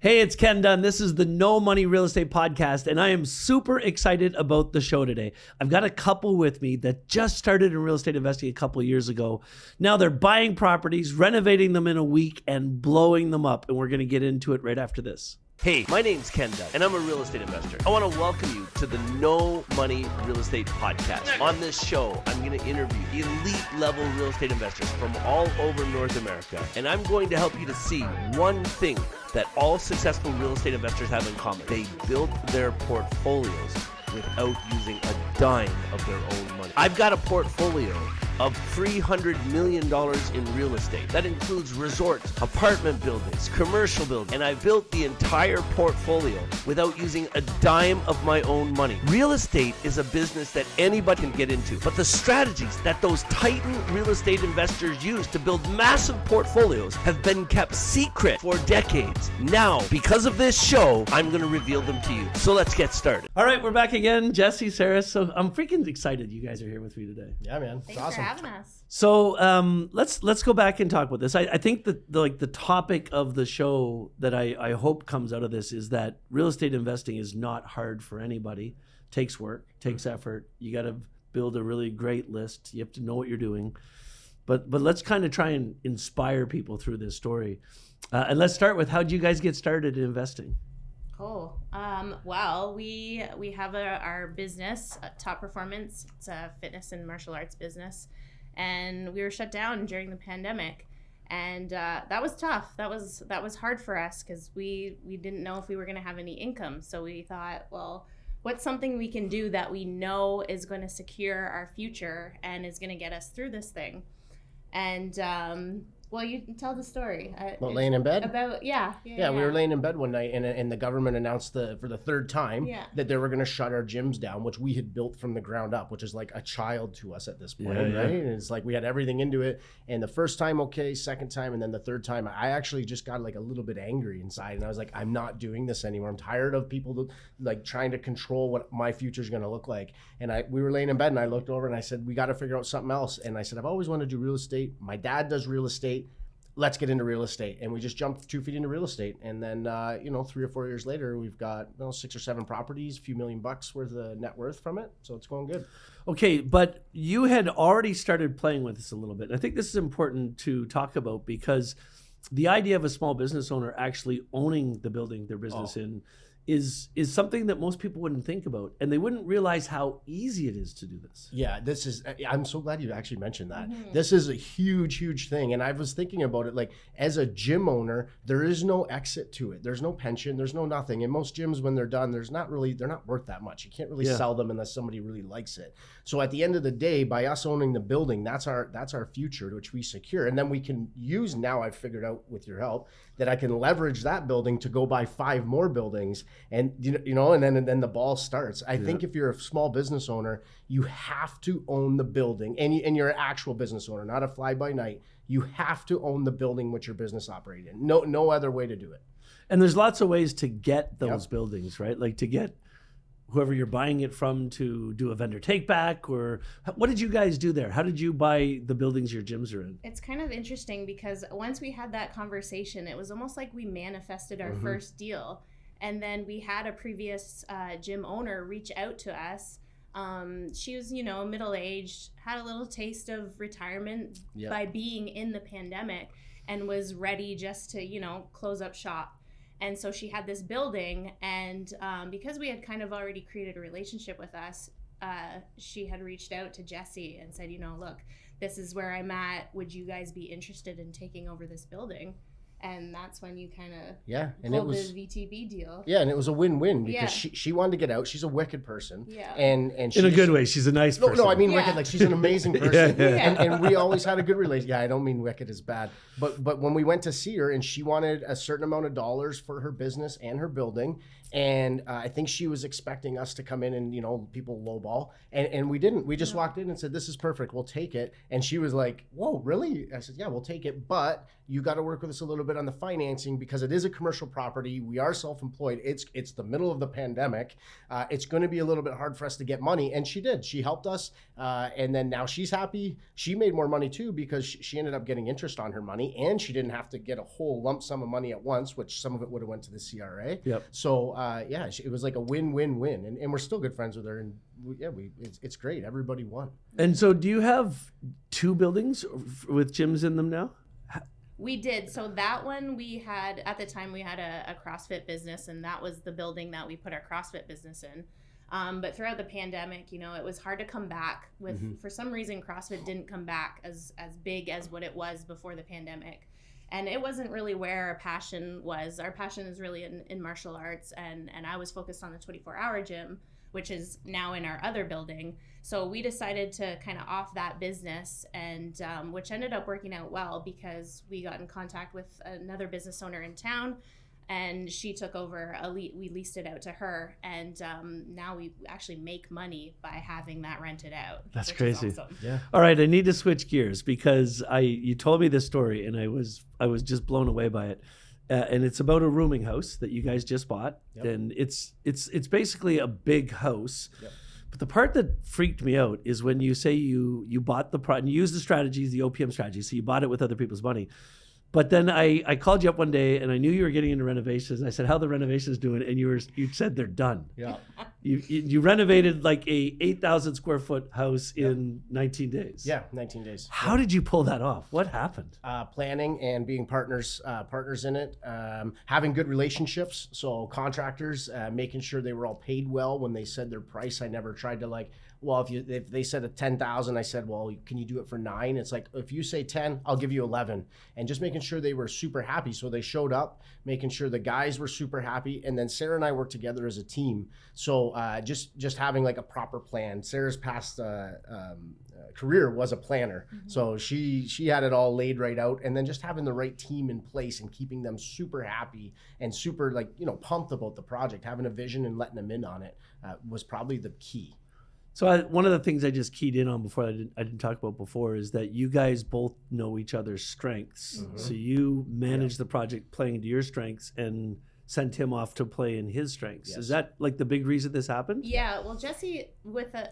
Hey, it's Ken Dunn. This is the No Money Real Estate Podcast, and I am super excited about the show today. I've got a couple with me that just started in real estate investing a couple of years ago. Now they're buying properties, renovating them in a week, and blowing them up, and we're going to get into it right after this. Hey, my name's Ken Dunn, and I'm a real estate investor. I want to welcome you to the No Money Real Estate Podcast. On this show, I'm going to interview elite-level real estate investors from all over North America, and I'm going to help you to see one thing that all successful real estate investors have in common. They built their portfolios without using a dime of their own money. I've got a portfolio of $300 million in real estate. That includes resorts, apartment buildings, commercial buildings, and I built the entire portfolio without using a dime of my own money. Real estate is a business that anybody can get into, but the strategies that those Titan real estate investors use to build massive portfolios have been kept secret for decades. Now, because of this show, I'm going to reveal them to you. So let's get started. All right, we're back again. Jesse, Sarah, so I'm freaking excited you guys are here with me today. Yeah, man. It's awesome. Having us. So let's go back and talk about this. I think that the topic of the show that I hope comes out of this is that real estate investing is not hard for anybody. It takes work, takes effort. You got to build a really great list. You have to know what you're doing. But let's kind of try and inspire people through this story. And let's start with, how'd you guys get started in investing? Cool. Well, we have our business, Top Performance. It's a fitness and martial arts business, and we were shut down during the pandemic, and that was tough. That was hard for us because we didn't know if we were going to have any income. So we thought, well, what's something we can do that we know is going to secure our future and is going to get us through this thing? And well, you tell the story. Well, laying in bed? Yeah, we were laying in bed one night, and the government announced for the third time that they were going to shut our gyms down, which we had built from the ground up, which is like a child to us at this point, right? And it's like we had everything into it. And the first time, okay, second time, and then the third time, I actually just got like a little bit angry inside, and I was like, I'm not doing this anymore. I'm tired of people like trying to control what my future is going to look like. And we were laying in bed, and I looked over, and I said, we got to figure out something else. And I said, I've always wanted to do real estate. My dad does real estate. Let's get into real estate. And we just jumped 2 feet into real estate. And then, 3 or 4 years later, we've got 6 or 7 properties, a few $1 million worth of net worth from it. So it's going good. Okay, but you had already started playing with this a little bit. And I think this is important to talk about because the idea of a small business owner actually owning the building their business in is something that most people wouldn't think about, and they wouldn't realize how easy it is to do this. Yeah, I'm so glad you actually mentioned that. Mm-hmm. This is a huge thing. And I was thinking about it, like, as a gym owner, there is no exit to it. There's no pension, there's no nothing. And most gyms, when they're done, they're not worth that much. You can't really sell them unless somebody really likes it. So at the end of the day, by us owning the building, that's our future, which we secure. And then we can use, now I've figured out with your help, that I can leverage that building to go buy 5 more buildings. And and then the ball starts. I think if you're a small business owner, you have to own the building, and you're an actual business owner, not a fly by night. You have to own the building which your business operates in. No other way to do it. And there's lots of ways to get those buildings, right? Like to get whoever you're buying it from to do a vendor take back, or what did you guys do there? How did you buy the buildings your gyms are in? It's kind of interesting because once we had that conversation, it was almost like we manifested our first deal. And then we had a previous gym owner reach out to us. She was, middle-aged, had a little taste of retirement by being in the pandemic, and was ready just to, close up shop. And so she had this building, and because we had kind of already created a relationship with us, she had reached out to Jesse and said, look, this is where I'm at. Would you guys be interested in taking over this building? And that's when you kind of pulled the VTB deal. Yeah, and it was a win-win because she wanted to get out. She's a wicked person. Yeah. And she in a good way. She's a nice person. No, I mean wicked. Like, she's an amazing person. And we always had a good relationship. Yeah, I don't mean wicked as bad. But when we went to see her, and she wanted a certain amount of dollars for her business and her building, and I think she was expecting us to come in and, people lowball. And we didn't. We just walked in and said, this is perfect. We'll take it. And she was like, whoa, really? I said, yeah, we'll take it. But you got to work with us a little bit on the financing because it is a commercial property. We are self-employed. It's the middle of the pandemic. It's going to be a little bit hard for us to get money. And she did. She helped us. And then now she's happy. She made more money too because she ended up getting interest on her money, and she didn't have to get a whole lump sum of money at once, which some of it would have went to the CRA. Yep. So it was like a win-win-win. And we're still good friends with her. And it's great. Everybody won. And so do you have 2 buildings with gyms in them now? We did. So that one at the time we had a CrossFit business, and that was the building that we put our CrossFit business in. But throughout the pandemic, it was hard to come back with, for some reason, CrossFit didn't come back as big as what it was before the pandemic. And it wasn't really where our passion was. Our passion is really in martial arts, and I was focused on the 24-hour gym, which is now in our other building. So we decided to kind of off that business, and which ended up working out well because we got in contact with another business owner in town, and she took over. We leased it out to her, and now we actually make money by having that rented out. That's which crazy. is awesome. Yeah. All right, I need to switch gears because you told me this story and I was just blown away by it. And it's about a rooming house that you guys just bought. Yep. And it's basically a big house. Yep. But the part that freaked me out is when you say you bought and you used the strategies, the OPM strategy. So you bought it with other people's money. But then I called you up one day and I knew you were getting into renovations. I said, how are the renovations doing? And you said they're done. Yeah. You renovated like a 8,000 square foot house in 19 days. Yeah, 19 days. How did you pull that off? What happened? Planning and being partners in it, having good relationships. So contractors, making sure they were all paid well when they said their price. I never tried to if they said a 10,000, I said, well, can you do it for 9? It's like, if you say 10, I'll give you 11. And just making sure they were super happy. So they showed up, making sure the guys were super happy. And then Sarah and I worked together as a team. So just having like a proper plan. Sarah's past career was a planner. Mm-hmm. So she had it all laid right out. And then just having the right team in place and keeping them super happy and super pumped about the project, having a vision and letting them in on it was probably the key. So one of the things I just keyed in on before I didn't talk about before is that you guys both know each other's strengths. Mm-hmm. So you manage the project playing to your strengths and sent him off to play in his strengths. Yes. Is that like the big reason this happened? Yeah, well, Jesse,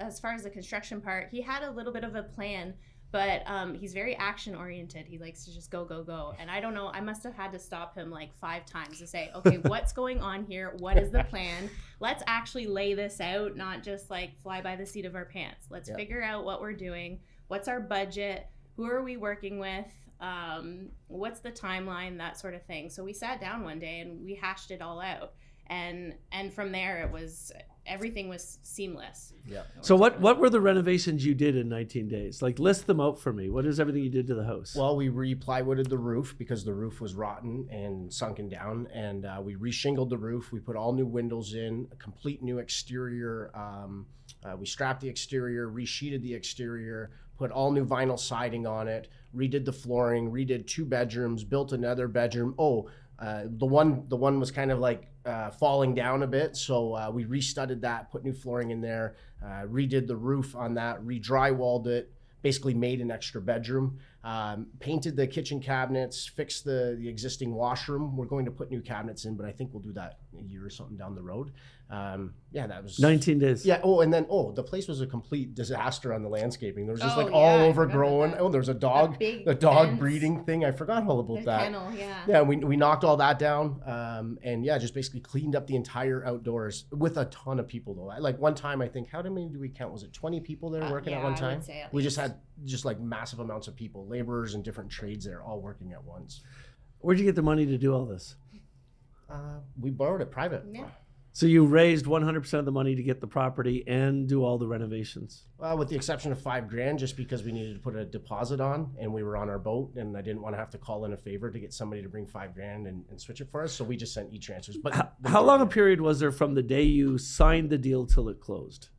as far as the construction part, he had a little bit of a plan, but he's very action oriented. He likes to just go, go, go. And I don't know, I must have had to stop him like 5 times to say, okay, what's going on here? What is the plan? Let's actually lay this out, not just like fly by the seat of our pants. Let's figure out what we're doing. What's our budget? Who are we working with? What's the timeline? That sort of thing. So we sat down one day and we hashed it all out. And from there, everything was seamless. Yeah. So what were the renovations you did in 19 days? Like, list them out for me. What is everything you did to the house? Well, we re-plywooded the roof because the roof was rotten and sunken down, and we re-shingled the roof. We put all new windows in, a complete new exterior. We strapped the exterior, re-sheeted the exterior, put all new vinyl siding on it, redid the flooring, redid 2 bedrooms, built another bedroom. The one was kind of like falling down a bit, so we re-studded that, put new flooring in there, redid the roof on that, re-drywalled it, basically made an extra bedroom, painted the kitchen cabinets, fixed the existing washroom. We're going to put new cabinets in, but I think we'll do that a year or something down the road. That was 19 days. Yeah. And then the place was a complete disaster on the landscaping. There was just all overgrown. Oh, there's a dog, the dog fence. Breeding thing. I forgot all about that. Kennel, yeah. Yeah, we knocked all that down, and just basically cleaned up the entire outdoors with a ton of people though. Like one time, I think, how many do we count? Was it 20 people there working at one time? I would say we just had like massive amounts of people, laborers and different trades there, all working at once. Where'd you get the money to do all this? We borrowed it private. Yeah. So you raised 100% of the money to get the property and do all the renovations? With the exception of $5,000, just because we needed to put a deposit on and we were on our boat and I didn't want to have to call in a favor to get somebody to bring $5,000 and switch it for us. So we just sent e-transfers. But how long a period was there from the day you signed the deal till it closed?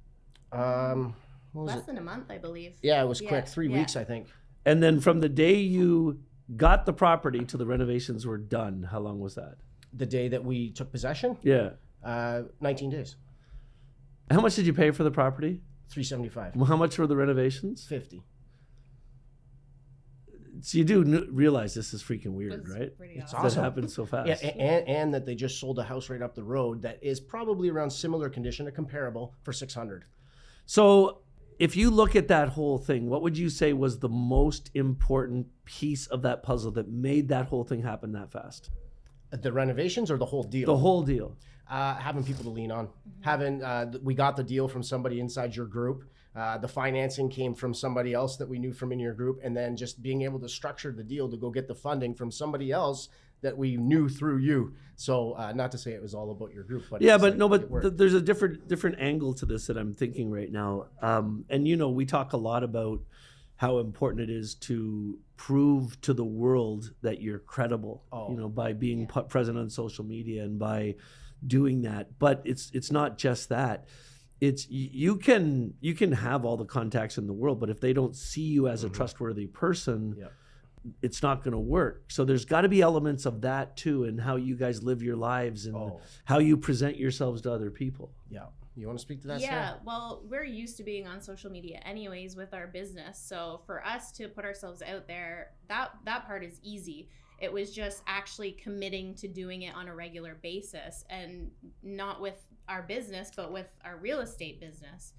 Less than a month, I believe. Yeah, it was quick. 3 weeks, I think. And then from the day you got the property till the renovations were done, how long was that? The day that we took possession? Yeah. 19 days. How much did you pay for the property? $375. How much were the renovations? $50. So you do realize this is freaking weird, It's right? pretty It's awesome. That happened so fast. Yeah, and that they just sold a house right up the road that is probably around similar condition, a comparable, for 600. So if you look at that whole thing, what would you say was the most important piece of that puzzle that made that whole thing happen that fast? The renovations or the whole deal? The whole deal. Having people to lean on. Having we got the deal from somebody inside your group. The financing came from somebody else that we knew from in your group, and then just being able to structure the deal to go get the funding from somebody else that we knew through you. So not to say it was all about your group, but Yeah, it's but like, no, it worked. but there's a different angle to this that I'm thinking right now. And you know, we talk a lot about how important it is to prove to the world that you're credible. Oh. You know, by being present on social media and by doing that. But it's not just that. It's you can have all the contacts in the world, but if they don't see you as a trustworthy person, Yep. it's not going to work. So there's got to be elements of that too, and how you guys live your lives and how you present yourselves to other people. Yeah. You want to speak to that, Yeah, Sarah? well, we're used to being on social media anyways with our business. So for us to put ourselves out there, that part is easy. It was just actually committing to doing it on a regular basis, and not with our business, but with our real estate business.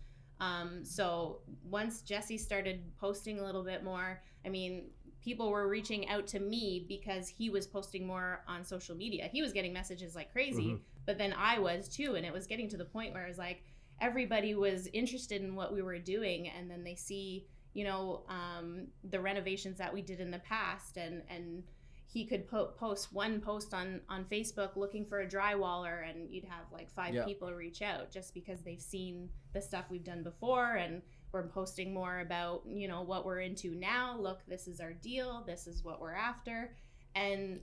So once Jesse started posting a little bit more, I mean, people were reaching out to me because he was posting more on social media. He was getting messages like crazy, but then I was too. And it was getting to the point where it was like, everybody was interested in what we were doing. And then they see, you know, the renovations that we did in the past, and he could post one post on Facebook looking for a drywaller, and you'd have like 5 people reach out just because they've seen the stuff we've done before, and we're posting more about, you know, what we're into now. Look, this is our deal. This is what we're after. And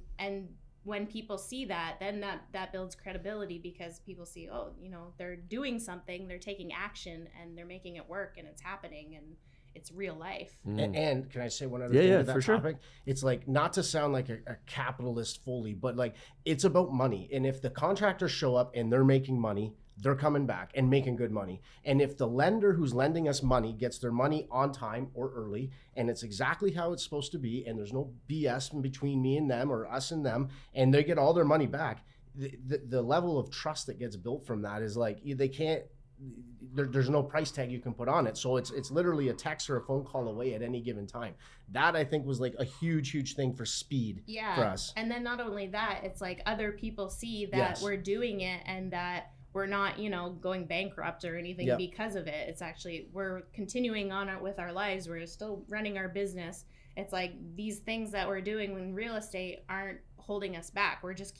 when people see that, then that builds credibility, because people see, oh, you know, they're doing something, they're taking action, and they're making it work, and it's happening, and it's real life. And can I say one other thing to that for sure. topic? It's like, not to sound like a capitalist fully, but like, it's about money. And if the contractors show up and they're making money, they're coming back and making good money. And if the lender who's lending us money gets their money on time or early, and it's exactly how it's supposed to be, and there's no BS in between me and them or us and them, and they get all their money back, the level of trust that gets built from that is like, they can't, there's no price tag you can put on it. So it's literally a text or a phone call away at any given time. That, I think, was like a huge thing for speed for us. And then not only that, it's like other people see that we're doing it, and that we're not, you know, going bankrupt or anything because of it. It's actually, we're continuing on with our lives. We're still running our business. It's like these things that we're doing in real estate aren't holding us back. We're just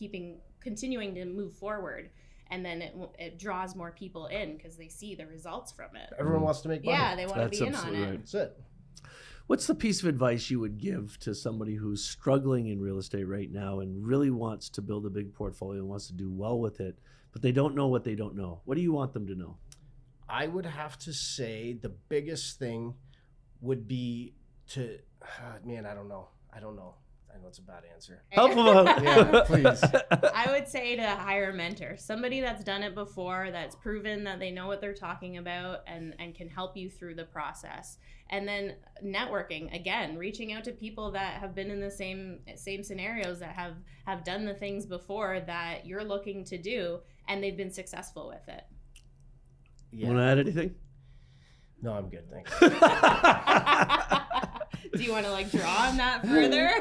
continuing to move forward. And then it draws more people in because they see the results from it. Everyone wants to make money. Yeah, they want to be in on it. Right. That's it. What's the piece of advice you would give to somebody who's struggling in real estate right now and really wants to build a big portfolio and wants to do well with it, but they don't know what they don't know? What do you want them to know? I would have to say the biggest thing would be to, man, I don't know. I know it's a bad answer. Help them out. Yeah, please. I would say to hire a mentor, somebody that's done it before, that's proven that they know what they're talking about, and can help you through the process. And then networking, again, reaching out to people that have been in the same scenarios, that have done the things before that you're looking to do, and they've been successful with it. Yeah. Want to add anything? No, I'm good, thanks. Do you want to like draw on that further?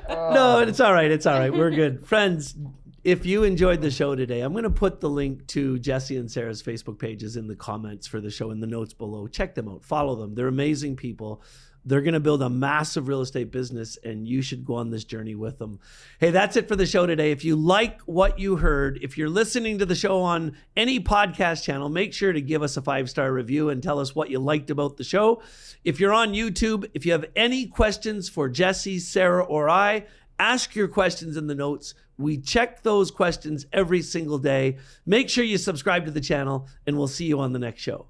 No, it's all right. It's all right. We're good. Friends, if you enjoyed the show today, I'm going to put the link to Jesse and Sarah's Facebook pages in the comments for the show, in the notes below. Check them out. Follow them. They're amazing people. They're going to build a massive real estate business, and you should go on this journey with them. Hey, that's it for the show today. If you like what you heard, if you're listening to the show on any podcast channel, make sure to give us a 5-star review and tell us what you liked about the show. If you're on YouTube, if you have any questions for Jesse, Sarah, or I, ask your questions in the notes. We check those questions every single day. Make sure you subscribe to the channel, and we'll see you on the next show.